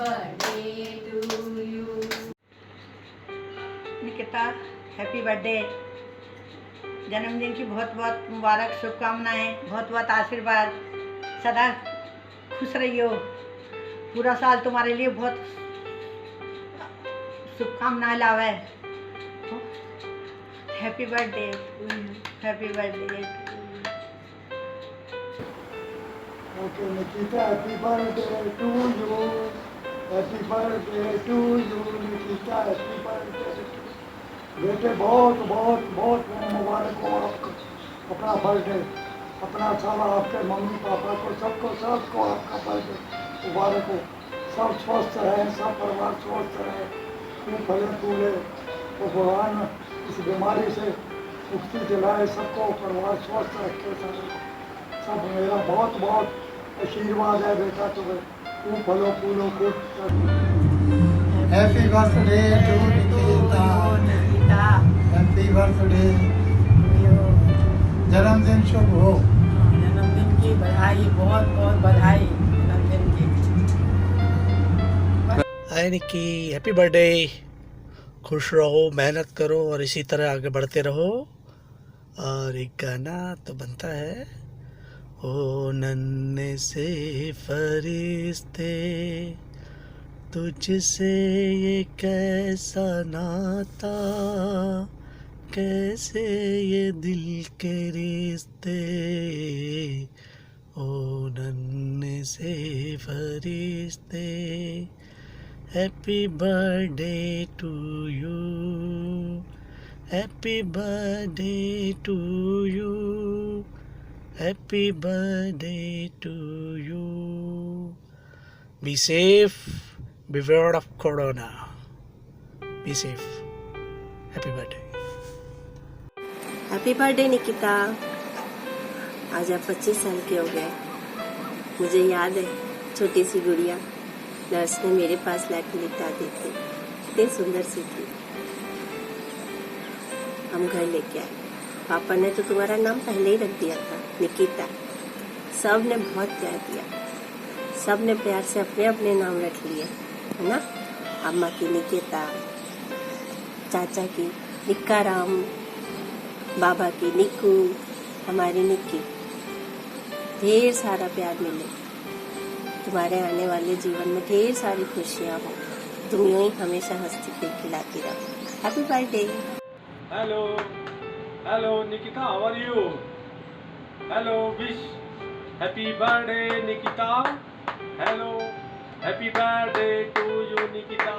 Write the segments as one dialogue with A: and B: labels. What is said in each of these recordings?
A: Birthday to you.
B: Nikita, happy birthday. जन्मदिन की बहुत बहुत मुबारक शुभकामनाएं, बहुत बहुत आशीर्वाद। सदा खुश रहियो। पूरा साल तुम्हारे लिए बहुत शुभकामनाएं लावे। Happy birthday, happy birthday.
C: Okay, Nikita, happy birthday to you. Happy birthday to you, Nikita. Happy birthday. बेटे बहुत बहुत बहुत मुबारक हो आपको अपना बर्थडे, अपना सारा आपके मम्मी पापा को सबको आपका बर्थडे मुबारक हो। सब स्वस्थ रहें, सब परिवार स्वस्थ रहे, खूब फले फूले, तो भगवान इस बीमारी से मुक्ति दिलाए, सबको परिवार स्वस्थ रखे। सब मेरा बहुत बहुत आशीर्वाद है बेटा तुम्हें, खूब फलो फूलो खूब। Happy birthday to Nikita, happy birthday, जन्मदिन शुभ हो।
A: जन्मदिन की बधाई, बहुत बहुत बधाई जन्मदिन की।
D: हाय निक्की, हैप्पी बर्थडे। खुश रहो, मेहनत करो और इसी तरह आगे बढ़ते रहो। और एक गाना तो बनता है, ओ नन्हे से फरिश्ते तुझसे ये कैसा नाता, कैसे ये दिल के रिश्ते, ओ नन्हे से फरिश्ते। Happy birthday to you, happy birthday to you, happy birthday to you. Be safe, beware of corona. Be safe. Happy birthday.
E: Happy birthday Nikita. आज आप 25 साल के हो गए। मुझे याद है छोटी सी गुड़िया नर्स ने मेरे पास लाके लिटा दी थी, कितनी सुंदर सी थी। हम घर लेके आए, पापा ने तो तुम्हारा नाम पहले ही रख दिया था, निकिता। सब ने बहुत प्यार दिया, सब ने प्यार से अपने अपने नाम रख लिए, है ना। अम्मा की निकिता, चाचा की निक्काराम, बाबा की निक्कू, हमारी निक्की। ढेर सारा प्यार मिले, तुम्हारे आने वाले जीवन में ढेर सारी खुशियाँ हो, तुम यूं ही हमेशा हंसती खिलखिलाती रहो। Happy birthday.
F: Hello hello Nikita, how are you? Hello wish happy birthday Nikita. Hello happy birthday to you Nikita.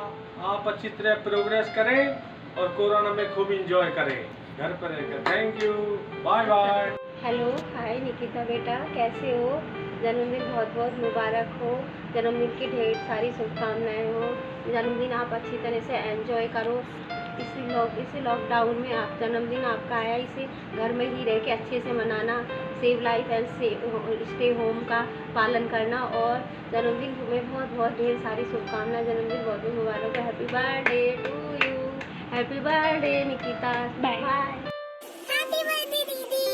F: आप अच्छी तरह प्रोग्रेस करें और कोरोना में खूब एंजॉय करें घर पर रहकर। Thank you, bye bye.
E: Hello, hi Nikita बेटा, कैसे हो? जन्मदिन बहुत बहुत मुबारक हो। जन्मदिन की ढेर सारी शुभकामनाएं हो। जन्मदिन आप अच्छी तरह से एंजॉय करो। इसी लॉकडाउन में आप जन्मदिन आपका आया, इसे घर में ही रह के अच्छे से मनाना। Save life and stay home का पालन करना। और जन्मदिन में बहुत बहुत ढेर सारी शुभकामनाएं। जन्मदिन बहुत बहुत मुबारक हो। Happy birthday to you, happy birthday Nikita. Bye bye.
G: Happy birthday दीदी,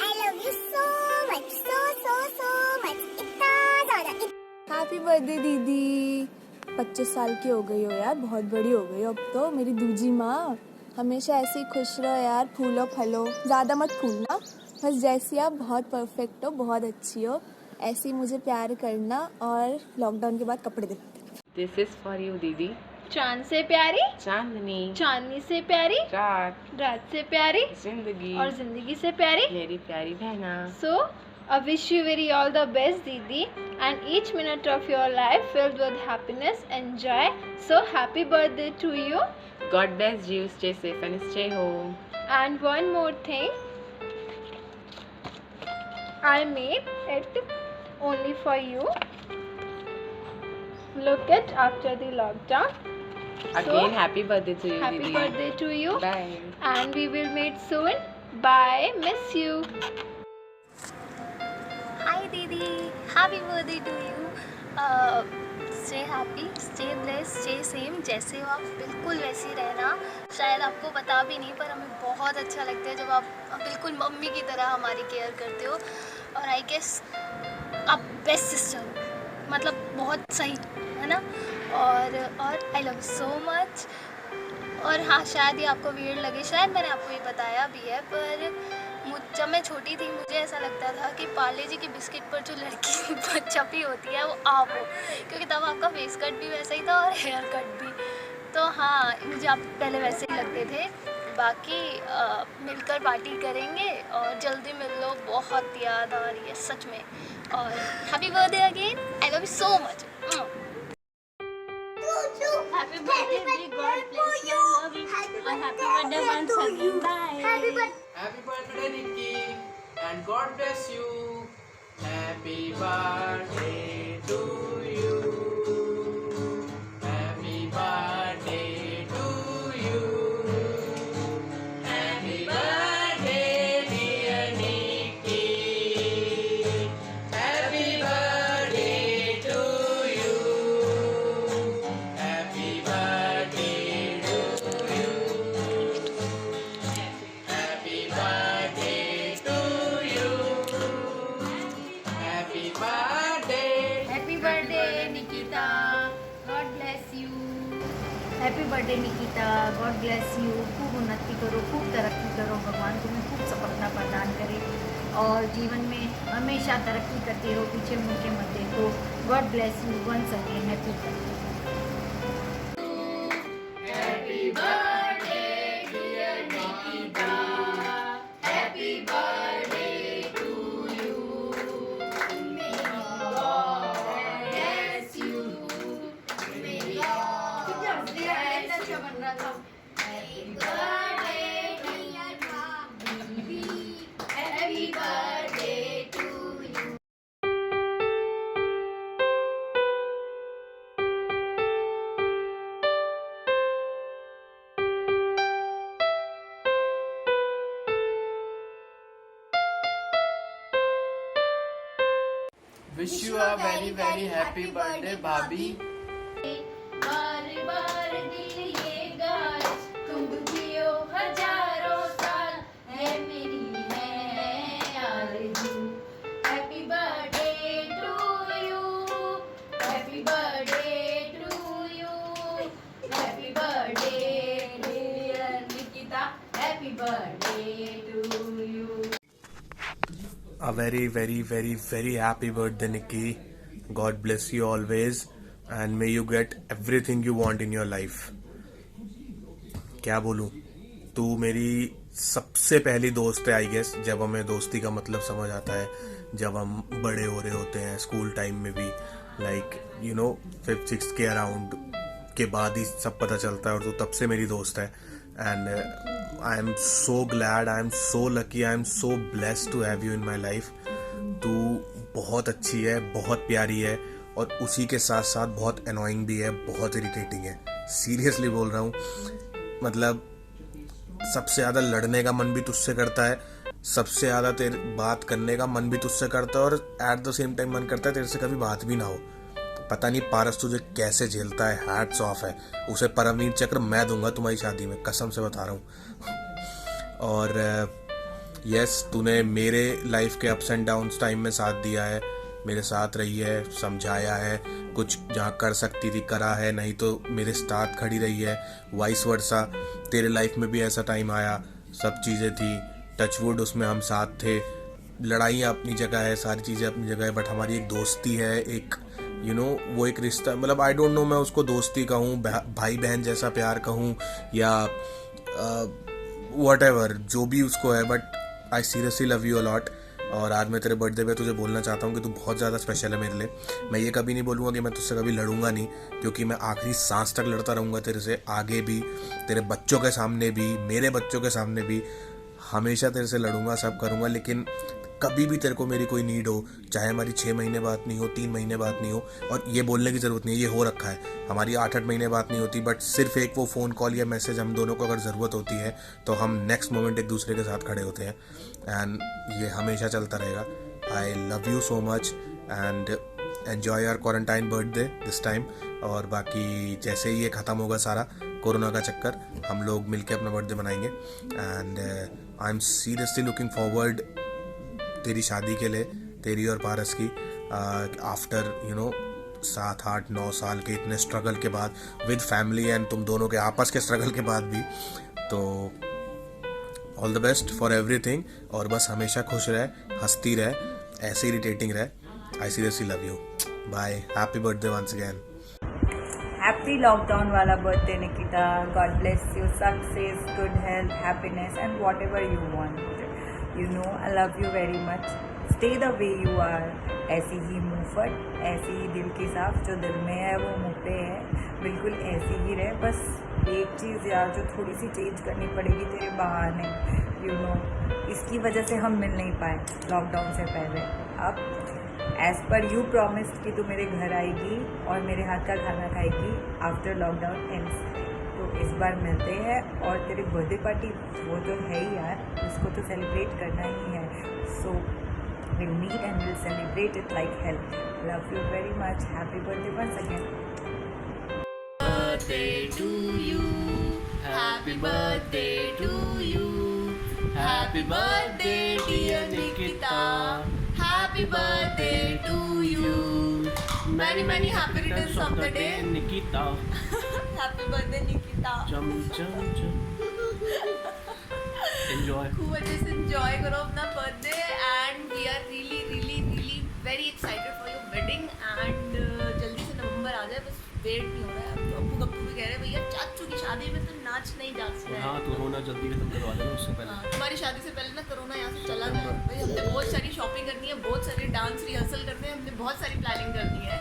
G: I love you so much, so much, इतना ज़्यादा।
H: हैप्पी बर्थडे दीदी। 25 साल की हो गई हो यार, बहुत बड़ी हो गई हो अब तो मेरी दूजी माँ। हमेशा ऐसे ही खुश रहो यार, फूलो फलो, ज़्यादा मत फूलना, बस जैसी आप बहुत परफेक्ट हो, बहुत अच्छी हो, ऐसे ही मुझे प्यार करना। और लॉकडाउन के बाद कपड़े देना।
I: दिस इज फॉर यू दीदी।
H: चांद से प्यारी
I: चांदनी,
H: चांदनी से प्यारी
I: रात,
H: रात से प्यारी
I: जिंदगी,
H: और जिंदगी से प्यारी
I: मेरी प्यारी बहना।
H: So, I wish you very all the best, Didi, and each minute of your life filled with happiness and joy. So, happy birthday to you.
I: God bless you. Stay safe and stay home.
H: And one more thing, I made it only for you. Look it after the lockdown.
I: Again, happy birthday to you,
H: Happy
I: Didi.
H: birthday to you.
I: Bye.
H: And we will meet soon. Bye. Miss you.
G: Hi दीदी, happy birthday to you. Stay happy, stay bless, stay same. जैसे हो आप बिल्कुल वैसे ही रहना। शायद आपको पता भी नहीं, पर हमें बहुत अच्छा लगता है जब आप बिल्कुल मम्मी की तरह हमारी केयर करते हो। और आई गेस आप बेस्ट सिस्टर हो, मतलब बहुत सही, है है ना। और आई लव यू सो मच। और हाँ, शायद ये आपको वियर्ड लगे, शायद मैंने आपको ये बताया भी है, पर जब मैं छोटी थी मुझे ऐसा लगता था कि पार्ले जी की बिस्किट पर जो लड़की छपी होती है वो आप हो, क्योंकि तब आपका फेस कट भी वैसा ही था और हेयर कट भी। तो हाँ, मुझे आप पहले वैसे ही लगते थे। बाकी मिलकर पार्टी करेंगे और जल्दी मिल लो, बहुत याद आ रही है सच में। और happy birthday again, I love you so much.
E: Happy birthday, God bless you, love you, and happy birthday once again. Bye.
D: Happy birthday, Nikki, and God bless you. Happy birthday to you. Happy birthday to you. Happy birthday, dear Nikki. Happy birthday to you. Happy birthday to you. Happy birthday to you. Happy birthday.
B: Happy birthday Nikita, God bless you. Happy birthday Nikita, God bless you. खूब उन्नति करो, खूब तरक्की करो, भगवान तुम्हें खूब सफलता प्रदान करे और जीवन में हमेशा तरक्की करते रहो, पीछे मुड़ के मत देखो। God bless you once again. Happy birthday.
D: Happy birthday, dear Nikita. Happy birthday to you. May God bless you. May God bless you. Happy birthday, dear Baby. Happy birthday to you. Wish you a very very happy birthday, भाभी.
E: बार बार दिल ये गाज तुम जियो हजारों साल है मेरी है आरज़ू। Happy birthday to you, happy birthday to you, happy birthday dear Nikita, happy birthday to you.
J: A very, very, very, very happy birthday, Nikki. God bless you always, and may you get everything you want in your life. क्या बोलूँ, तू मेरी सबसे पहली दोस्त है I guess. जब हमें दोस्ती का मतलब समझ आता है, जब हम बड़े हो रहे होते हैं, स्कूल टाइम में भी, like you know 5th 6th के अराउंड के बाद ही सब पता चलता है, और तू तब से मेरी दोस्त है। And I am so glad, I am so lucky, I am so blessed to have you in my life. तू बहुत अच्छी है, बहुत प्यारी है, और उसी के साथ साथ बहुत अनोइंग भी है, बहुत इरिटेटिंग है। सीरियसली बोल रहा हूँ, मतलब सबसे ज़्यादा लड़ने का मन भी तुझसे करता है, सबसे ज़्यादा तेरे बात करने का मन भी तुझसे करता है, और एट द सेम टाइम मन करता है तेरे से कभी बात भी ना हो। पता नहीं पारस तुझे कैसे झेलता है, हैट्स ऑफ है उसे। परमवीर चक्र मैं दूंगा तुम्हारी शादी में, कसम से बता रहा हूँ। और यस, तूने मेरे लाइफ के अप्स एंड डाउन्स टाइम में साथ दिया है, मेरे साथ रही है, समझाया है, कुछ जहाँ कर सकती थी करा है, नहीं तो मेरे साथ खड़ी रही है। वाइस वर्सा तेरे लाइफ में भी ऐसा टाइम आया, सब चीज़ें थी, टचवुड उसमें हम साथ थे। लड़ाइयाँ अपनी जगह है, सारी चीज़ें अपनी जगह है, बट हमारी एक दोस्ती है, एक यू नो वो एक रिश्ता, मतलब आई डोंट नो मैं उसको दोस्ती कहूँ, भाई बहन जैसा प्यार कहूँ, या व्हाटएवर जो भी उसको है, but I seriously love you a lot. और आज मैं तेरे बर्थडे पे तुझे बोलना चाहता हूँ कि तू बहुत ज़्यादा स्पेशल है मेरे लिए। मैं ये कभी नहीं बोलूँगा कि मैं तुझसे कभी लड़ूंगा नहीं, क्योंकि मैं आखिरी सांस तक लड़ता रहूँगा तेरे से, आगे भी, तेरे बच्चों के सामने भी, मेरे बच्चों के सामने भी, हमेशा तेरे से लड़ूंगा, सब करूँगा। लेकिन कभी भी तेरे को मेरी कोई नीड हो, चाहे हमारी 6 महीने बात नहीं हो, 3 महीने बात नहीं हो, और ये बोलने की ज़रूरत नहीं है, ये हो रखा है, हमारी 8-8 महीने बात नहीं होती, बट सिर्फ एक वो फ़ोन कॉल या मैसेज हम दोनों को अगर ज़रूरत होती है तो हम नेक्स्ट मोमेंट एक दूसरे के साथ खड़े होते हैं। एंड ये हमेशा चलता रहेगा। आई love you so much and enjoy your quarantine birthday this time. और बाकी जैसे ही ये ख़त्म होगा सारा कोरोना का चक्कर, हम लोग मिलके अपना बर्थडे मनाएंगे। And I am seriously looking forward तेरी शादी के लिए, तेरी और पारस की, आफ्टर यू नो 7, 8, 9 साल के इतने स्ट्रगल के बाद विद फैमिली एंड तुम दोनों के आपस के स्ट्रगल के बाद भी, तो all the best for everything. और बस हमेशा खुश रहे, हंसती रहे, ऐसे इरिटेटिंग रहे। I seriously love you. Bye, happy birthday once again.
B: Happy lockdown वाला birthday Nikita. God bless you, success, good health, happiness and whatever you want. You know I love you very much. Stay the way you are, ऐसी ही मुँहफट, ऐसी ही दिल की साफ, जो दिल में है वो मुँह पे है, बिल्कुल ऐसी ही रहे। बस एक चीज़ यार जो थोड़ी सी चेंज करनी पड़ेगी तेरे बहाने, यू नो, इसकी वजह से हम मिल नहीं पाए लॉकडाउन से पहले। अब एज़ पर यू प्रॉमिस कि तू मेरे घर आएगी और मेरे हाथ का खाना खाएगी आफ्टर लॉकडाउन एंड्स। तो इस बार मिलते हैं, और तेरी बर्थडे पार्टी वो तो है ही यार, उसको तो सेलिब्रेट करना ही है। सो we'll meet and we'll celebrate it like hell. Love you very much. Happy birthday once again.
D: Birthday to you. Happy birthday to you. Happy birthday dear Nikita. Happy birthday to you. Many happy returns of the day Nikita.
H: Happy birthday Nikita.
D: Chum chum chum. Enjoy.
H: खूब अच्छे से enjoy करो अपना birthday and we are really very excited for your wedding and जल्दी से नवंबर आ जाए, बस wait नहीं हो रहा है। अब तो अप्पू गप्पू भी कह रहे हैं भैया चाचू की शादी में तो नाच नहीं जा सकता है।
F: हाँ, कोरोना जल्दी खत्म करवा देना उससे पहले।
H: हाँ, तुम्हारी शादी से पहले ना कोरोना यहाँ से चला जाए भाई। हमने बहुत सारी शॉपिंग करनी है, बहुत सारे डांस रिहर्सल करने हैं, हमने बहुत सारी प्लानिंग करनी है।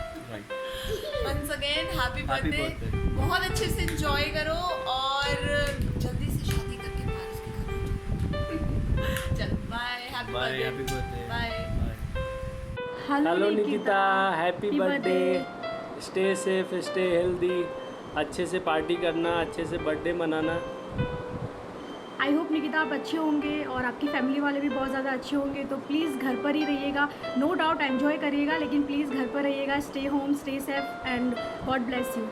H: वंस अगेन हैप्पी बर्थडे, बहुत अच्छे से एंजॉय करो और जल्दी से शादी करके पैरिस के घर चलो। Bye, happy birthday, bye.
F: Hello Nikita, happy birthday. Stay safe, stay healthy, अच्छे से पार्टी करना, अच्छे से बर्थडे मनाना।
K: आई होप निकिता आप अच्छे होंगे और आपकी फैमिली वाले भी बहुत ज़्यादा अच्छे होंगे। तो प्लीज़ घर पर ही रहिएगा, नो डाउट एंजॉय करिएगा, लेकिन प्लीज़ घर पर रहिएगा। Stay home, stay safe and God bless you.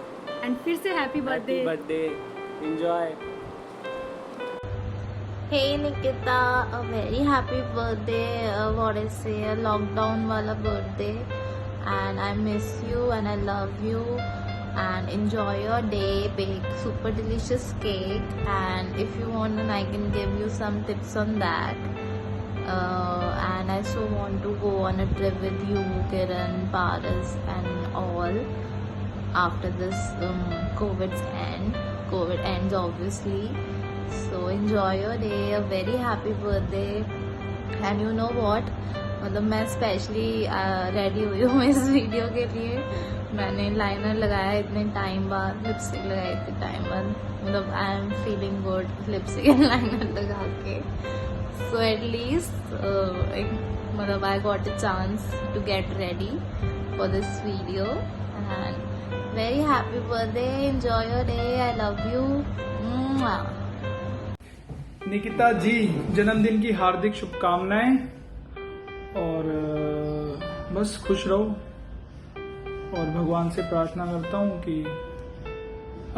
K: And फिर से happy birthday,
F: enjoy.
G: Hey Nikita, a very happy birthday. What I say, a lockdown wala birthday, and I miss you and I love you. And enjoy your day. Bake super delicious cake, and if you want, then I can give you some tips on that. And I so want to go on a trip with you, Kiran, Paras, and all after this COVID ends obviously. So enjoy your day, a very happy birthday. And you know what, मतलब मैं specially ready हुई हूँ इस video के लिए। मैंने liner लगाया इतने टाइम बाद, लिपस्टिक लगाई इतने टाइम बाद, मतलब I am feeling good lipstick and liner लगा के। सो एटलीस्ट मतलब I got a chance to get ready for this video. And very happy birthday, enjoy your day, I love you.
L: Nikita ji, जन्मदिन की हार्दिक शुभकामनाएं और बस खुश रहो। और भगवान से प्रार्थना करता हूँ कि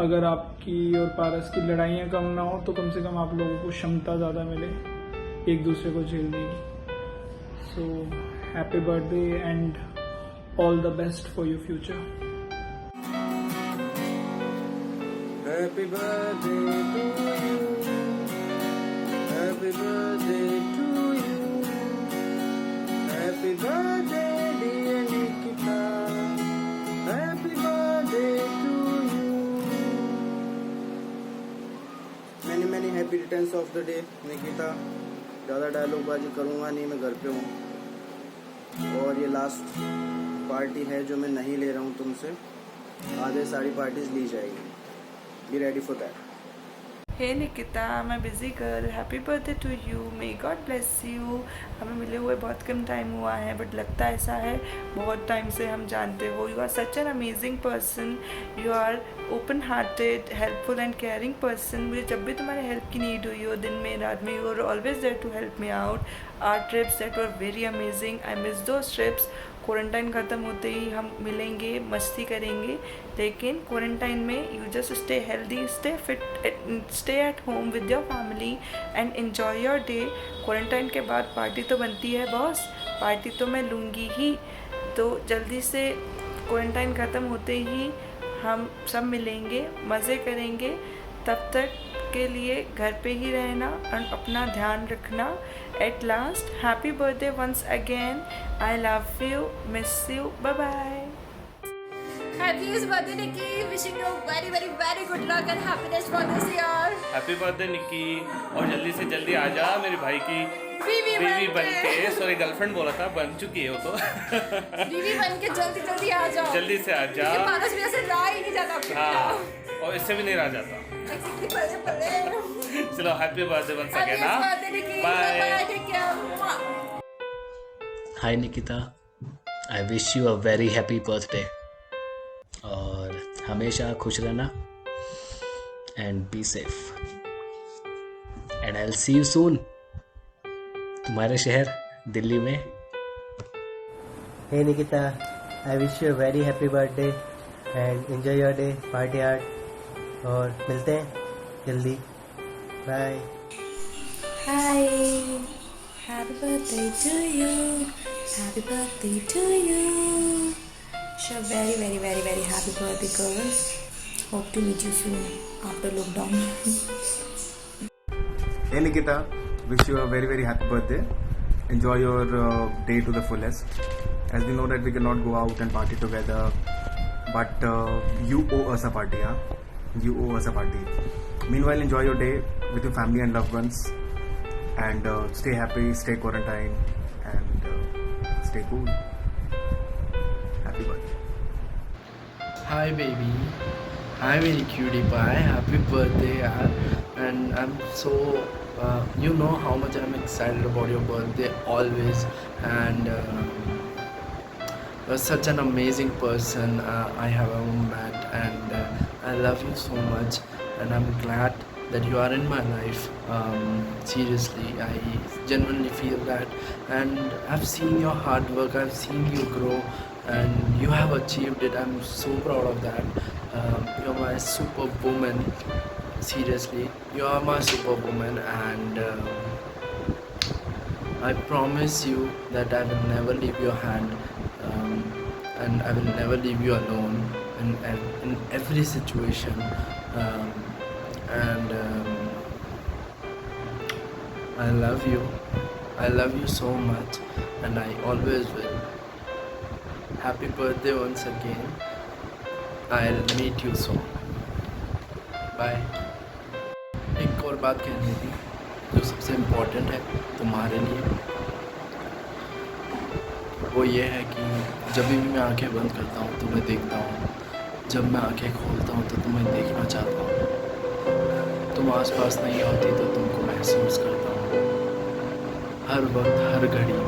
L: अगर आपकी और पारस की लड़ाइयाँ कम ना हो तो कम से कम आप लोगों को क्षमता ज़्यादा मिले एक दूसरे को झेलने की। So happy birthday and all the best for your future.
C: Happy birthday to you. Happy birthday to you. Happy birthday dear Nikita. Happy birthday to you. Many happy returns of the day Nikita. ज़्यादा dialogue बाजी करूँगा नहीं, मैं घर पे हूँ और ये लास्ट पार्टी है जो मैं नहीं ले रहा हूँ तुमसे। आगे सारी पार्टीज ली जाएगी। Be ready for that.
M: Hey Nikita, मैं busy girl, happy birthday to you, may God bless you. हमें मिले हुए बहुत कम टाइम हुआ है, बट लगता ऐसा है बहुत टाइम से हम जानते हो। You are such an amazing person, you are open hearted, helpful and caring person. मुझे जब भी तुम्हारे हेल्प की नीड हुई हो, दिन में रात में, you are always there to help me out. Our trips that were very amazing, I miss those trips. Quarantine ख़त्म होते ही हम मिलेंगे, मस्ती करेंगे, लेकिन क्वारंटाइन में you just stay healthy, stay fit, stay at home with your family and enjoy your day. Quarantine के बाद पार्टी तो बनती है बॉस, पार्टी तो मैं लूँगी ही। तो जल्दी से क्वारंटाइन ख़त्म होते ही हम सब मिलेंगे, मज़े करेंगे। तब तक के लिए घर पे ही रहना और अपना ध्यान रखना। At last happy birthday once again. I love you, miss you, bye bye.
N: Happiest birthday Nikki, wishing you very very very good luck and happiness for this year.
O: Happy birthday Nikki, और जल्दी से जल्दी आ जा मेरे भाई की
N: बीवी
O: बन के। सॉरी गर्लफ्रेंड बोला था, बन चुकी है वो तो।
N: बीवी बन के जल्दी जल्दी आ जाओ,
O: जल्दी से आ जा।
N: ये 5 बजे से रहा ही नहीं जाता आपके
O: हाँ,
N: बिना।
O: और इससे भी नहीं रहा जाता।
N: पले पले।
O: चलो happy birthday once again.
N: Happiest birthday Nikki,
O: bye
N: bye, take care.
D: Hi Nikita, I wish you a very happy birthday और हमेशा खुश रहना and be safe and I will see you soon तुम्हारे शहर दिल्ली में।
P: Hey Nikita, I wish you a very happy birthday and enjoy your day, party hard और मिलते हैं जल्दी, bye.
Q: Hi, happy birthday to you, happy birthday to you. Wish you a very very very very happy birthday girls. Hope to meet you soon after lockdown.
R: Hey Nikita, wish you a very very happy birthday. Enjoy your day to the fullest. As we know that we cannot go out and party together, but you owe us a party, huh? You owe us a party. Meanwhile, enjoy your day with your family and loved ones, and stay happy, stay quarantined, and stay cool. Happy birthday.
D: Hi baby, hi very cutie pie, happy birthday yaar. And I'm so you know how much I'm excited about your birthday always, and you're such an amazing person I have ever met, and I love you so much, and I'm glad that you are in my life. Seriously, I genuinely feel that, and I've seen your hard work, I've seen you grow, and you have achieved it. I'm so proud of that. You're my superwoman. Seriously, you are my superwoman, and I promise you that I will never leave your hand, and I will never leave you alone in every situation. And I love you so much, and I always will. Happy birthday once again. I'll meet you soon. Bye. एक और बात कहनी थी जो सबसे important है तुम्हारे लिए, वो ये है कि जब भी मैं आंखें बंद करता हूँ तुम्हें देखता हूँ, जब मैं आंखें खोलता हूँ तो तुम्हें देखना चाहता हूँ। तुम आसपास नहीं होती तो तुमको महसूस करता हूँ। हर वक्त, हर घड़ी,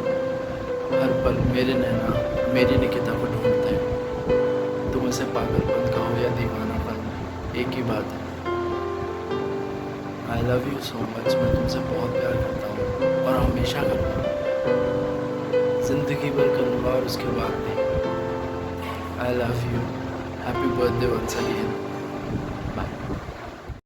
D: हर पल मेरे नैना मेरी निकिता को ढूंढते हैं। तुम इसे पागलपन कहो या दीवानापन, एक ही बात है। आई लव यू सो मच। मैं तुमसे बहुत प्यार करता हूँ और हमेशा करूँगा, ज़िंदगी भर करूँगा और उसके बाद भी। I love you. Happy birthday once again.